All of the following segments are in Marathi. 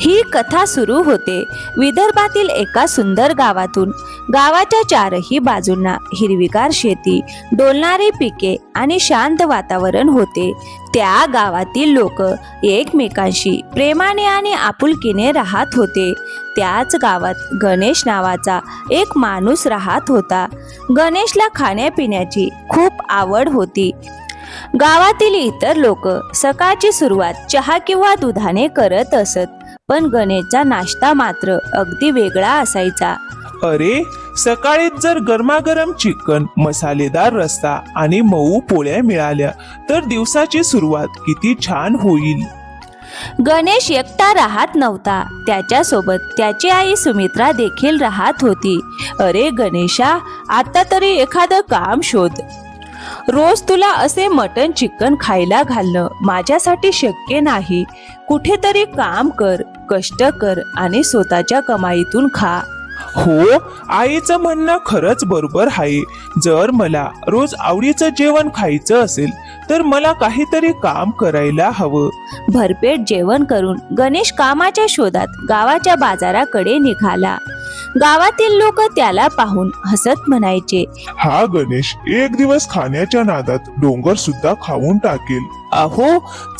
ही कथा सुरू होते विदर्भातील एका सुंदर गावातून। गावाच्या चारही बाजूंना हिरवीगार शेती, डोलणारी पिके आणि शांत वातावरण होते। त्या गावातील लोक एकमेकांशी प्रेमाने आणि आपुलकीने राहत होते। त्याच गावात गणेश नावाचा एक माणूस राहत होता। गणेशला खाण्यापिण्याची खूप आवड होती। गावातील इतर लोक सकाळची सुरुवात चहा किंवा दुधाने करत असत, पण गणेशचा नाश्ता मात्र अगदी वेगळा असायचा। अरे, सकाळीच जर गरमागरम चिकन, मसालेदार रस्सा आणि मऊ पोळ्या मिळाल्या तर दिवसाची सुरुवात किती छान होईल। गणेश एकटा राहत नव्हता, त्याच्यासोबत त्याची आई सुमित्रा देखील राहत होती। अरे गणेशा, आता तरी एखादं काम शोध। रोज तुला असे मटण चिकन खायला घालणं माझ्यासाठी शक्य नाही। कुठेतरी काम कर, कष्ट कर आणि स्वतःच्या कमाईतून खा। हो, आईचं म्हणणं खरंच बरोबर आहे। जर मला रोज आवडीचं जेवण खायचं असेल तर मला काहीतरी काम करायला हवं। भरपेट जेवण करून गणेश कामाच्या शोधात गावाच्या बाजाराकडे निघाला। गावातील लोक त्याला पाहून हसत म्हणायचे, हा गणेश एक दिवस खाण्याच्या नादात डोंगर सुद्धा खाऊन टाकेल। अहो,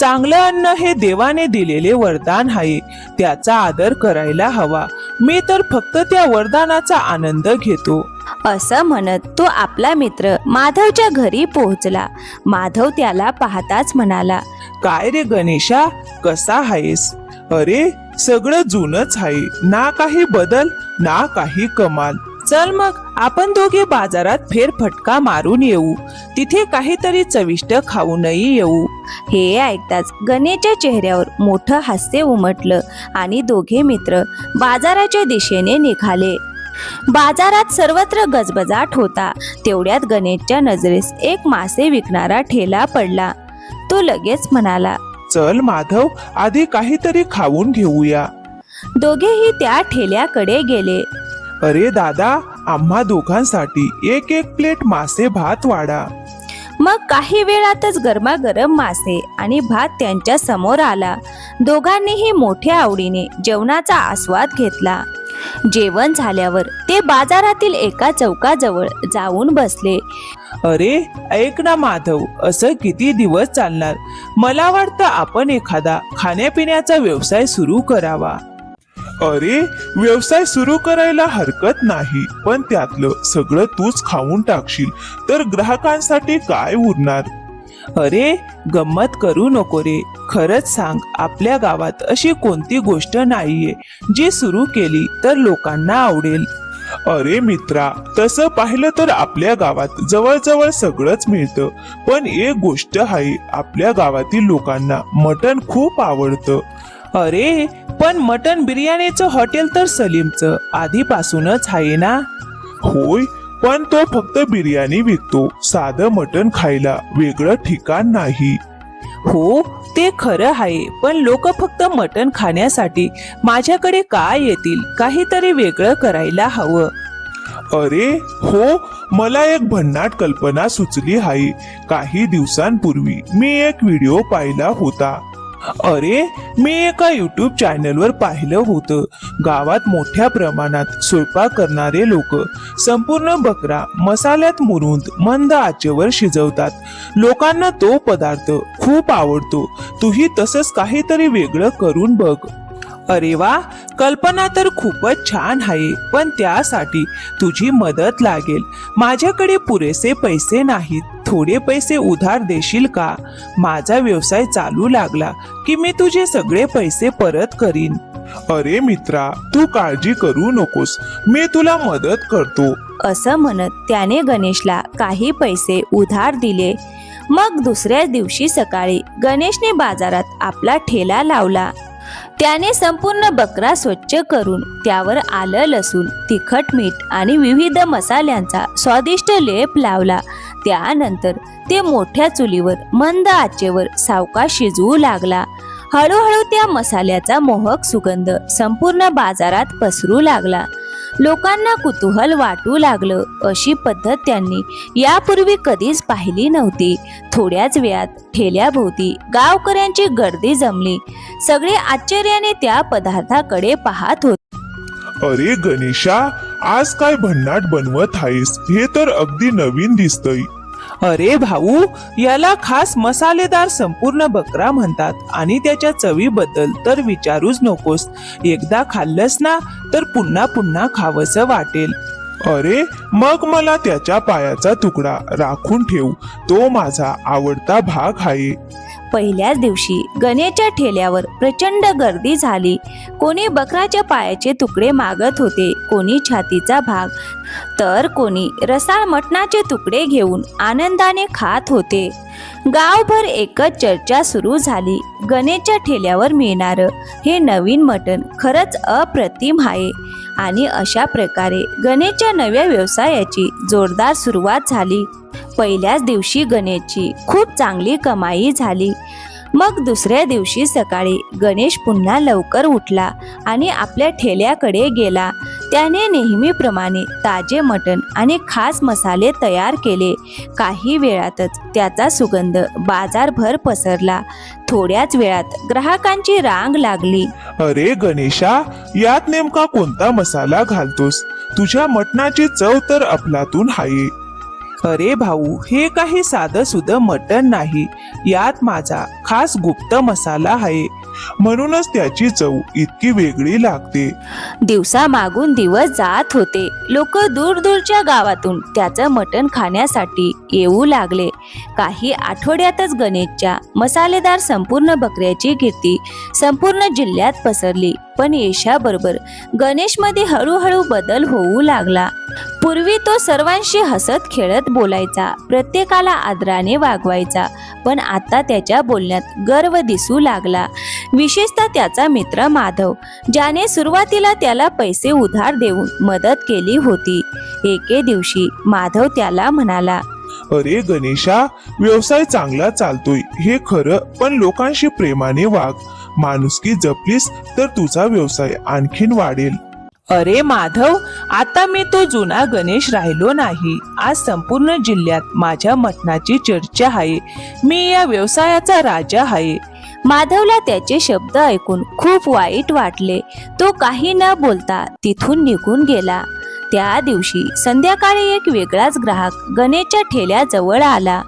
चांगलं अन्न हे देवाने दिलेले वरदान आहे, त्याचा आदर करायला हवा। मी तर फक्त त्या वरदानाचा आनंद घेतो। असं म्हणत तो आपला मित्र माधवच्या घरी पोहोचला। माधव त्याला पाहताच म्हणाला, काय रे गणेशा, कसा आहेस? अरे, सगळं जुनच आहे, ना काही बदल ना काही कमाल। चल मग आपण दोघे बाजारात फेरफटका मारून येऊ, तिथे काहीतरी चविष्ट खाऊनही येऊ। हे ऐकताच गणेशच्या चेहऱ्यावर मोठं हास्य उमटलं आणि दोघे मित्र बाजाराच्या दिशेने निघाले। बाजारात सर्वत्र गजबजाट होता। तेवढ्यात गणेशच्या नजरेस एक मासे विकणारा ठेला पडला। तो लगेच म्हणाला, चल माधव, आधी काहीतरी खाऊन घेऊया। दोघेही त्या ठेल्याकडे गेले। अरे दादा, आम्हा दोघांसाठी एक एक प्लेट मासे भात वाढा। मग काही वेळातच गरमागरम मासे आणि भात त्यांच्या समोर आला। दोघांनीही मोठ्या आवडीने जेवणाचा आस्वाद घेतला। जेवण झाल्यावर ते बाजारातील एका चौकाजवळ जाऊन बसले। अरे ऐक ना माधव, असं किती दिवस चालणार? मला वाटतं आपण एखादा खाण्यापिण्याचा व्यवसाय सुरू करावा। अरे, व्यवसाय सुरू करायला हरकत नाही, पण त्यातलं सगळं तूच खाऊन टाकशील तर ग्राहकांसाठी काय उरणार? अरे गंमत करू नको रे, खरंच सांग, आपल्या गावात अशी कोणती गोष्ट नाहीये जी सुरू केली तर लोकांना आवडेल? अरे मित्रा, तसं पाहिलं तर आपल्या गावात जवळजवळ सगळंच मिळतं, पण एक गोष्ट आहे, आपल्या गावातील लोकांना मटण खूप आवडतं। अरे पण मटण बिर्याणीचं हॉटेल तर सलीमचं आधीपासूनच आहे ना? होय, पण तो फक्त बिर्याणी विकतो, साधं मटण खायला वेगळं ठिकाण नाही। हो, ते खरं आहे, पण लोक फक्त मटण खाण्यासाठी माझ्याकडे का येतील? काहीतरी वेगळं करायला हवं। अरे हो, मला एक भन्नाट कल्पना सुचली आहे। काही दिवसांपूर्वी मी एक व्हिडिओ पाहिला होता। अरे, मी एका YouTube चॅनलवर पाहिलं होतं, गावात मोठ्या प्रमाणात स्वयंपाक करणारे लोक संपूर्ण बकरा मसाल्यात मुरून मंद आचेवर शिजवतात। लोकांना तो पदार्थ खूप आवडतो। तूही तसंच काहीतरी वेगळं करून बघ। अरे वा, कल्पना तर खूपच छान आहे, पण त्यासाठी तुझी मदत लागेल। माझ्याकडे पुरेसे पैसे नाहीत, थोडे पैसे उधार देशील का? माझा व्यवसाय चालू लागला की मी तुझे सगळे पैसे परत करीन। अरे मित्रा, तू काळजी करू नकोस, मी तुला मदत करतो। असं म्हणत त्याने गणेशला काही पैसे उधार दिले। मग दुसऱ्या दिवशी सकाळी गणेशने बाजारात आपला ठेला लावला। त्याने संपूर्ण बकरा स्वच्छ करून त्यावर आलं, लसूण, तिखट, मीठ आणि विविध मसाल्यांचा स्वादिष्ट लेप लावला। त्यानंतर ते मोठ्या चुलीवर मंद आचेवर सावकाश शिजवू लागला। हळूहळू त्या मसाल्याचा मोहक सुगंध संपूर्ण बाजारात पसरू लागला। लोकांना कुतूहल वाटू लागलं. अशी पद्धत त्यांनी यापूर्वी कधीच पाहिली नव्हती. थोड्याच वेळात ठेल्याभोवती गावकऱ्यांची गर्दी जमली. सगळे आश्चर्याने त्या पदार्थाकडे पाहत होते. अरे गणेशा, आज काय भन्नाट बनवत आहेस? हे तर अगदी नवीन दिसतंय. अरे भाऊ, याला खास मसालेदार संपूर्ण बकरा म्हणतात आणि त्याच्या चवीबद्दल तर विचारूच नकोस. एकदा खाल्लंस ना तर पुन्हा पुन्हा खावंसं वाटेल. अरे मग मला त्याच्या पायाचा तुकडा राखून ठेव. तो माझा आवडता भाग आहे. पहिल्याच दिवशी गणेशच्या ठेल्यावर प्रचंड गर्दी झाली. कोणी बकराच्या पायाचे तुकडे मागत होते, कोणी छातीचा भाग, तर कोणी रसाळ मटणाचे तुकडे घेऊन आनंदाने खात होते. गावभर एकच चर्चा सुरू झाली. गणेशच्या ठेल्यावर मिळणारं हे नवीन मटण खरंच अप्रतिम आहे. आणि अशा प्रकारे गणेशच्या नव्या व्यवसायाची जोरदार सुरुवात झाली. पहिल्याच दिवशी गणेशची खूप चांगली कमाई झाली. मग दुसऱ्या दिवशी सकाळी गणेश पुन्हा लवकर उठला आणि आपल्या ठेल्याकडे गेला. त्याने नेहमीप्रमाणे ताजे मटण आणि खास मसाले तयार केले. काही वेळातच त्याचा सुगंध बाजारभर पसरला. थोड्याच वेळात ग्राहकांची रांग लागली. अरे गणेशा, यात नेमका कोणता मसाला घालतोस? तुझ्या मटणाची चव तर अफलातून आहे. अरे भाऊ, हे काही साधं सुधं मटण नाही. यात माझा खास गुप्त मसाला आहे. म्हणूनच त्याची चव इतकी वेगळी लागते. दिवसामागून दिवस जात होते. लोक दूरदूरच्या गावातून त्याचं मटण खाण्यासाठी येऊ लागले. काही आठवड्यातच गणेशच्या मसालेदार संपूर्ण बकऱ्याची कीर्ती संपूर्ण जिल्ह्यात पसरली. पण यशाबरोबर गणेशमध्ये हळूहळू बदल होऊ लागला. पूर्वी तो सर्वांशी हसत खेळत बोलायचा, प्रत्येकाला आदराने वागवायचा. पण आता त्याच्या बोलण्यात गर्व दिसू लागला. विशेषतः त्याचा मित्र माधव, ज्याने सुरुवातीला त्याला पैसे उधार देऊन मदत केली होती. एके दिवशी माधव त्याला म्हणाला, अरे गणेशा, व्यवसाय चांगला चालतोय हे खरं, पण लोकांशी प्रेमाने वाग. माणुसकी जपलीस तर तुझा व्यवसाय आणखीन वाढेल. अरे माधव, आता मी तो जुना गणेश राहिलो नाही. आज संपूर्ण जिल्ह्यात माझ्या मटणाची चर्चा आहे. मी या व्यवसायाचा राजा आहे. माधवला त्याचे शब्द ऐकून खूप वाईट वाटले. तो काही न बोलता तिथून निघून गेला. त्या दिवशी संध्याकाळी एक वेगळाच ग्राहक गणेशच्या ठेल्याजवळ आला.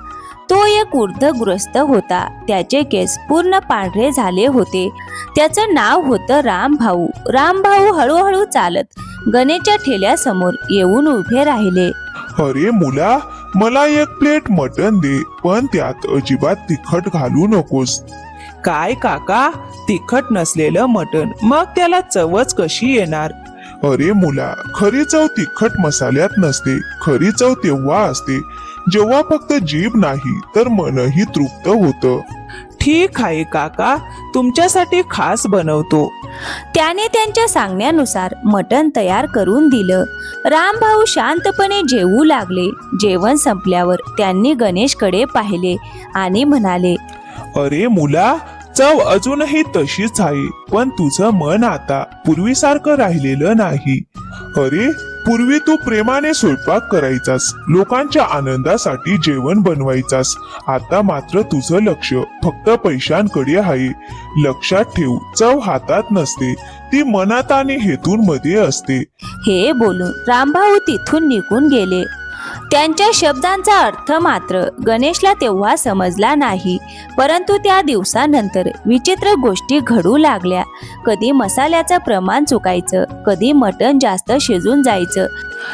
तो एक वृद्धग्रस्त होता. त्याचे केस पूर्ण पांढरे झाले होते. त्याचं नाव होतं रामभाऊ. रामभाऊ हळूहळू चालत गणेशच्या ठेल्यासमोर येऊन उभे राहिले. अरे मुला, मला एक प्लेट मटण दे, पण त्यात अजिबात तिखट घालू नकोस. काय काका, तिखट नसलेलं मटण, मग त्याला चवच कशी येणार? अरे मुला, खरी चव तिखट मसाल्यात नसते. खरी चव तेव्हा असते जेव्हा फक्त जीभ नाही तर मनही तृप्त होतं. ठीक आहे काका, तुमच्यासाठी खास बनवतो. त्याने त्यांच्या सांगण्यानुसार मटण तयार करून दिलं. रामभाऊ शांतपणे जेवू लागले. जेवण संपल्यावर त्यांनी गणेशकडे पाहिले आणि म्हणाले, अरे मुला, चव अजूनही तशीच आहे, पण तुझं मन आता पूर्वीसारखं राहिलेलं नाही. अरे, पूर्वी तू प्रेमाने स्वयंपाक करायचास, लोकांच्या आनंदासाठी जेवण बनवायचास. आता मात्र तुझं लक्ष फक्त पैशांकडे आहे. लक्षात ठेव, चव हातात नसते, ती मनात आणि हेतूंमध्ये असते. हे बोलून रामभाऊ तिथून निघून गेले. त्यांच्या शब्दांचा अर्थ मात्र गणेशला तेव्हा समजला नाही. परंतु त्या दिवसानंतर विचित्र गोष्टी घडू लागल्या. कधी मसाल्याचं प्रमाण चुकायचं, कधी मटण जास्त शिजून जायचं.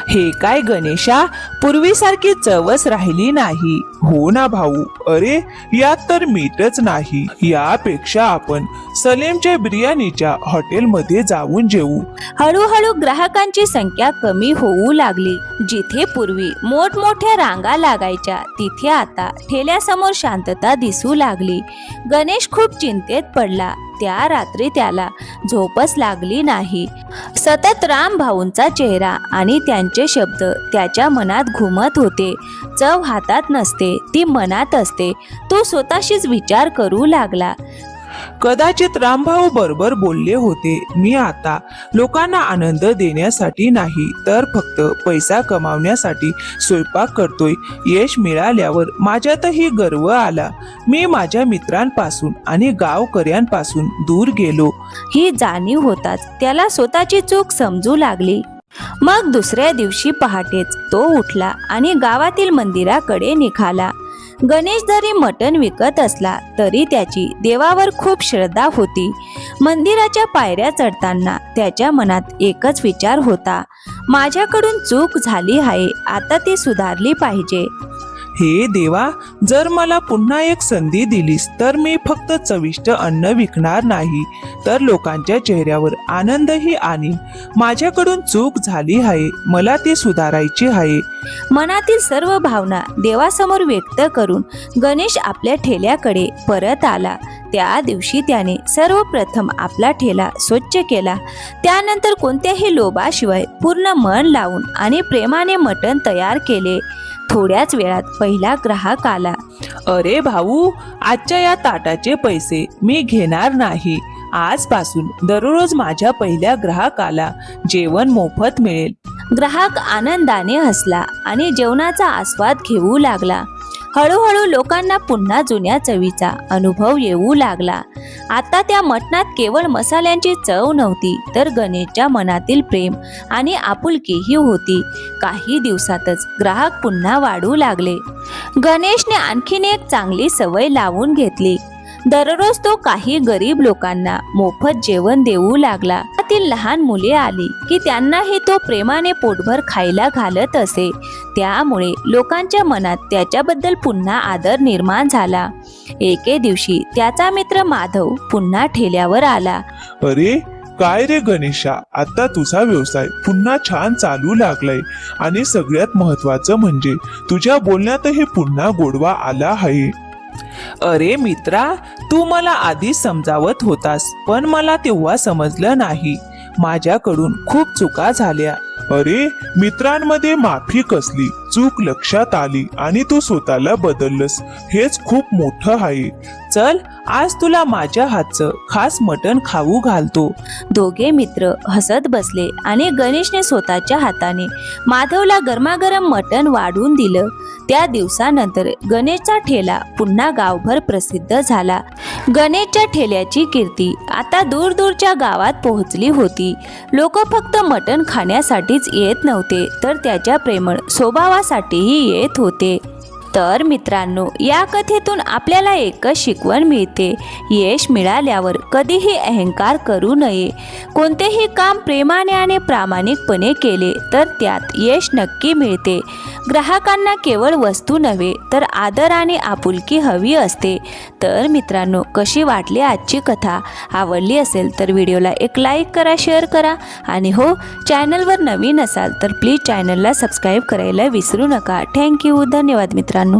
हे काय गणेशा, पूर्वीसारखी चवच राहिली नाही. हो ना भाऊ, अरे यात तर मीठच नाही. यापेक्षा आपण सलीमच्या बिर्याणीच्या हॉटेलमध्ये जाऊन जेवू. हळूहळू ग्राहकांची संख्या कमी होऊ लागली. जिथे पूर्वी मोठमोठ्या रांगा लागायच्या, तिथे आता ठेल्यासमोर शांतता दिसू लागली. गणेश खूप चिंतेत पडला. त्या रात्री त्याला झोपच लागली नाही. सतत रामभाऊंचा चेहरा आणि त्यांचे शब्द त्याच्या मनात घुमत होते. चव हातात नसते, ती मनात असते. तो स्वतःशीच विचार करू लागला. कदाचित रामभाऊ बरोबर बोलले होते. मी आता लोकांना आनंद देण्यासाठी नाही तर फक्त पैसा कमावण्यासाठी स्वयंपाक करतोय. यश मिळाल्यावर माझ्यातही गर्व आला. मी माझ्या मित्रांपासून आणि गावकऱ्यांपासून दूर गेलो. ही जाणीव होताच त्याला स्वतःची चूक समजू लागली. मग दुसऱ्या दिवशी पहाटेच तो उठला आणि गावातील मंदिराकडे निघाला. गणेश जरी मटण विकत असला तरी त्याची देवावर खूप श्रद्धा होती. मंदिराच्या पायऱ्या चढताना त्याच्या मनात एकच विचार होता, माझ्याकडून चूक झाली आहे, आता ती सुधारली पाहिजे. हे देवा, जर मला पुन्हा एक संधी दिलीस तर मी फक्त चविष्ट अन्न विकणार नाही तर लोकांच्या चेहऱ्यावर आनंदही आणीन. माझ्याकडून चूक झाली आहे, मला ती सुधारायची आहे. मनातील सर्व भावना देवासमोर व्यक्त करून गणेश आपल्या ठेल्याकडे परत आला. त्या दिवशी त्याने सर्वप्रथम आपला ठेला स्वच्छ केला. त्यानंतर कोणत्याही लोभाशिवाय पूर्ण मन लावून आणि प्रेमाने मटण तयार केले. थोड्याच वेळात पहिला ग्राहक आला. अरे भाऊ, आजच्या या ताटाचे पैसे मी घेणार नाही. आजपासून दररोज माझ्या पहिल्या ग्राहकाला जेवण मोफत मिळेल. ग्राहक आनंदाने हसला आणि जेवणाचा आस्वाद घेऊ लागला. हळूहळू लोकांना पुन्हा जुन्या चवीचा अनुभव येऊ लागला. आता त्या मटणात केवळ मसाल्यांची चव नव्हती तर गणेशच्या मनातील प्रेम आणि आपुलकीही होती. काही दिवसातच ग्राहक पुन्हा वाढू लागले. गणेशने आणखीन एक चांगली सवय लावून घेतली. दररोज तो काही गरीब लोकांना मोफत जेवण देऊ लागला. त्यातील लहान मुले आली की त्यांनाही तो प्रेमाने पोटभर खायला घालत असे. त्यामुळे लोकांच्या मनात त्याच्याबद्दल पुन्हा आदर निर्माण झाला. एके दिवशी त्याचा मित्र माधव पुन्हा ठेल्यावर आला. अरे काय रे गणेशा, आता तुझा व्यवसाय पुन्हा छान चालू लागलाय आणि सगळ्यात महत्वाचं म्हणजे तुझ्या बोलण्यातही पुन्हा गोडवा आला आहे. अरे मित्रा, तू मला आधी समजावत होतास पण मला तेव्हा समजलं नाही. माझ्याकडून खूप चुका झाल्या. अरे मित्रांमध्ये माफी कसली, चूक लक्षात आली आणि तू स्वतःला बदललंस, हेच खूप मोठं आहे. चल, आज तुला माझ्या हातचं खास मटण खाऊ घालतो. दोघे मित्र हसत बसले आणि गणेशने स्वतःच्या हाताने माधवला गरमागरम मटण वाढून दिलं. त्या दिवसानंतर गणेशचा ठेला पुन्हा गावभर प्रसिद्ध झाला. गणेशच्या ठेल्याची कीर्ती आता दूरदूरच्या गावात पोहोचली होती. लोक फक्त मटण खाण्यासाठीच येत नव्हते तर त्याच्या प्रेमळ स्वभावासाठीही येत होते. तर मित्रांनो, या कथेतून आपल्याला एकच शिकवण मिळते, यश मिळाल्यावर कधीही अहंकार करू नये. कोणतेही काम प्रेमाने आणि प्रामाणिकपणे केले तर त्यात यश नक्की मिळते. ग्राहकांना केवळ वस्तू नव्हे तर आदर आणि आपुलकी हवी असते. तर मित्रांनो, कशी वाटली आजची कथा? आवडली असेल तर व्हिडिओला एक लाईक करा, शेअर करा आणि हो, चॅनलवर नवीन असाल तर प्लीज चॅनलला सबस्क्राईब करायला विसरू नका. थँक्यू. धन्यवाद मित्रांनो.